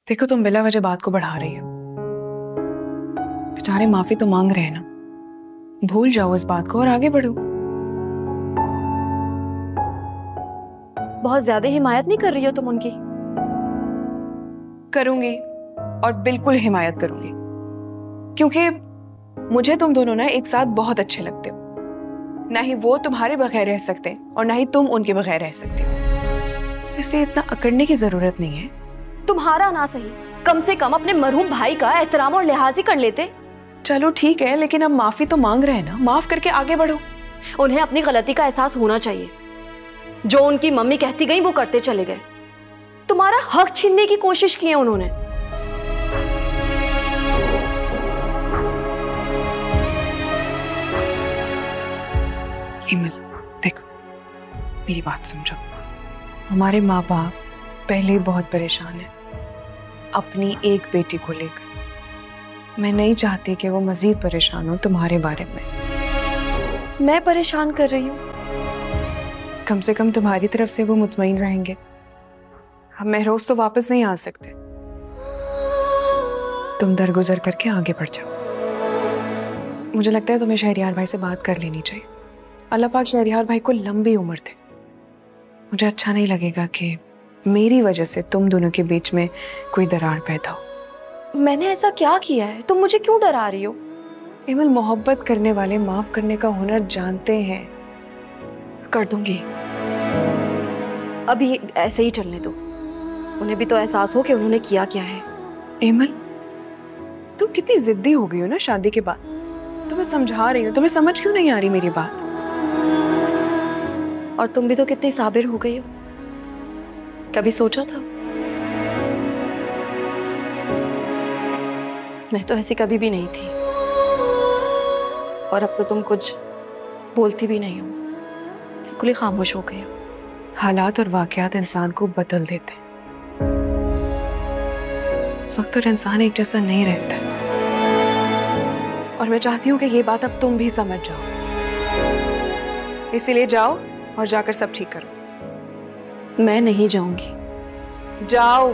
देखो तुम बिला वजह बात को बढ़ा रही हो। बेचारे माफी तो मांग रहे हैं ना, भूल जाओ इस बात को और आगे बढ़ो। बहुत ज्यादा हिमायत नहीं कर रही हो तुम उनकी? करूंगी और बिल्कुल हिमायत करूंगी, क्योंकि मुझे तुम दोनों ना एक साथ बहुत अच्छे लगते हो। ना ही वो तुम्हारे बगैर रह सकते और ना ही तुम उनके बगैर रह सकते हो, इसलिए इतना अकड़ने की जरूरत नहीं है। तुम्हारा ना सही, कम से कम अपने मरहूम भाई का एहतराम और लिहाज ही कर लेते। चलो ठीक है, लेकिन अब माफी तो मांग रहे हैं ना, माफ करके आगे बढ़ो। उन्हें अपनी गलती का एहसास होना चाहिए। जो उनकी मम्मी कहती गई वो करते चले गए। तुम्हारा हक छीनने की कोशिश की है उन्होंने। हिमल देखो, मेरी बात समझो। हमारे माँ बाप पहले ही बहुत परेशान हैं अपनी एक बेटी को लेकर। मैं नहीं चाहती कि वो मजीद परेशान हो तुम्हारे बारे में। मैं परेशान कर रही हूँ? कम से कम तुम्हारी तरफ से वो मुतमईन रहेंगे। अब महरोज तो वापस नहीं आ सकते, तुम दरगुजर करके आगे बढ़ जाओ। मुझे लगता है तुम्हें शहरियार भाई से बात कर लेनी चाहिए। अल्लाह पाक शहरियार भाई को लंबी उम्र दे। मुझे अच्छा नहीं लगेगा कि मेरी वजह से तुम दोनों के बीच में कोई दरार पैदा हो। मैंने ऐसा क्या किया है? तुम मुझे क्यों डरा रही हो? इमल, मोहब्बत करने वाले माफ करने का हुनर जानते हैं। कर दूंगी, अभी ऐसे ही चलने दो। उन्हें भी तो एहसास हो कि उन्होंने किया क्या है। इमल, तुम कितनी जिद्दी हो गई हो ना शादी के बाद। तुम्हें समझा रही हूँ, तुम्हें समझ क्यों नहीं आ रही मेरी बात? और तुम भी तो कितनी साबिर हो गई हो। कभी सोचा था? मैं तो ऐसी कभी भी नहीं थी। और अब तो तुम कुछ बोलती भी नहीं हो, बिल्कुल ही खामोश हो गई हो। हालात और वाकयात इंसान को बदल देते हैं। वक्त और इंसान एक जैसा नहीं रहता, और मैं चाहती हूँ कि ये बात अब तुम भी समझ जाओ। इसीलिए जाओ और जाकर सब ठीक करो। मैं नहीं जाऊंगी। जाओ।